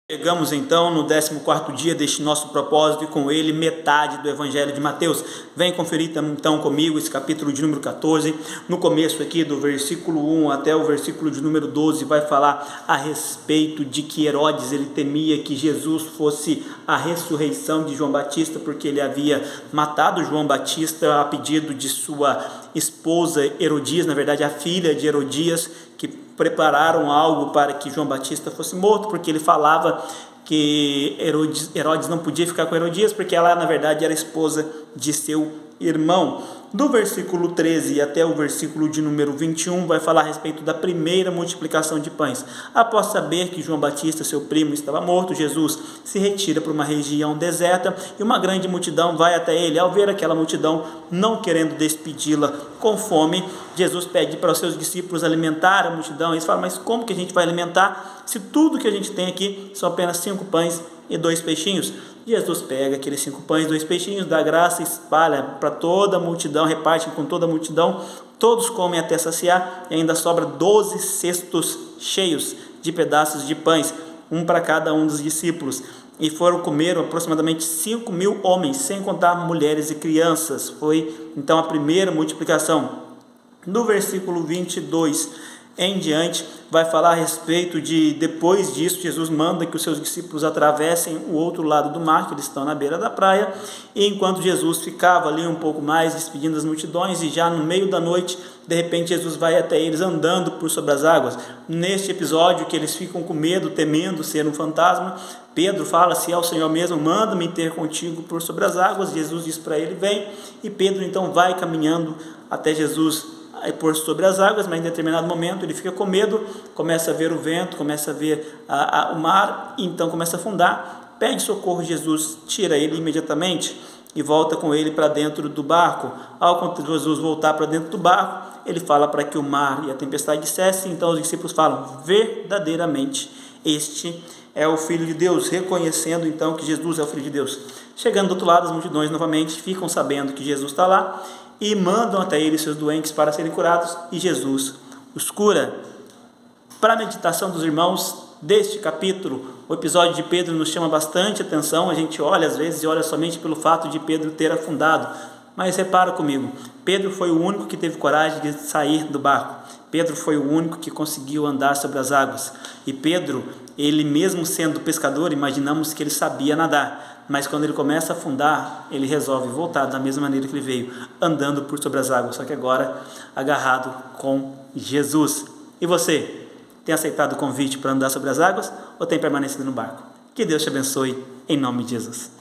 Chegamos então no 14º dia deste nosso propósito e com ele metade do Evangelho de Mateus. Vem conferir então comigo esse capítulo de número 14. No começo aqui do versículo 1 até o versículo de número 12 vai falar a respeito de que Herodes ele temia que Jesus fosse a ressurreição de João Batista, porque ele havia matado João Batista a pedido de sua esposa Herodias, na verdade a filha de Herodias, que prepararam algo para que João Batista fosse morto, porque ele falava que Herodes não podia ficar com Herodias, porque ela na verdade era esposa de seu irmão. Do versículo 13 até o versículo de número 21 vai falar a respeito da primeira multiplicação de pães. Após saber que João Batista, seu primo, estava morto, Jesus se retira para uma região deserta e uma grande multidão vai até ele. Ao ver aquela multidão não querendo despedi-la com fome, Jesus pede para os seus discípulos alimentar a multidão. Eles falam: mas como que a gente vai alimentar se tudo que a gente tem aqui são apenas 5 pães e 2 peixinhos? Jesus pega aqueles 5 pães e 2 peixinhos, dá graça, espalha para toda a multidão, reparte com toda a multidão, todos comem até saciar e ainda sobra 12 cestos cheios de pedaços de pães, um para cada um dos discípulos. E foram comer aproximadamente 5.000 homens, sem contar mulheres e crianças. Foi então a primeira multiplicação. No versículo 22 em diante, vai falar a respeito de, depois disso, Jesus manda que os seus discípulos atravessem o outro lado do mar, que eles estão na beira da praia, e enquanto Jesus ficava ali um pouco mais, despedindo as multidões, e já no meio da noite, de repente Jesus vai até eles andando por sobre as águas. Neste episódio que eles ficam com medo, temendo ser um fantasma, Pedro fala: se é o Senhor mesmo, manda-me ter contigo por sobre as águas. Jesus diz para ele: vem, e Pedro então vai caminhando até Jesus por sobre as águas, mas em determinado momento ele fica com medo, começa a ver o vento, começa a ver o mar, e então começa a afundar, pede socorro. Jesus tira ele imediatamente e volta com ele para dentro do barco. Ao Jesus voltar para dentro do barco, ele fala para que o mar e a tempestade cessem. Então os discípulos falam: verdadeiramente este é o Filho de Deus, reconhecendo então que Jesus é o Filho de Deus. Chegando do outro lado, as multidões novamente ficam sabendo que Jesus está lá e mandam até ele seus doentes para serem curados, e Jesus os cura. Para a meditação dos irmãos deste capítulo, o episódio de Pedro nos chama bastante atenção. A gente olha às vezes e olha somente pelo fato de Pedro ter afundado, mas repara comigo, Pedro foi o único que teve coragem de sair do barco. Pedro foi o único que conseguiu andar sobre as águas. E Pedro, ele mesmo sendo pescador, imaginamos que ele sabia nadar, mas quando ele começa a afundar, ele resolve voltar da mesma maneira que ele veio, andando por sobre as águas, só que agora agarrado com Jesus. E você, tem aceitado o convite para andar sobre as águas ou tem permanecido no barco? Que Deus te abençoe, em nome de Jesus.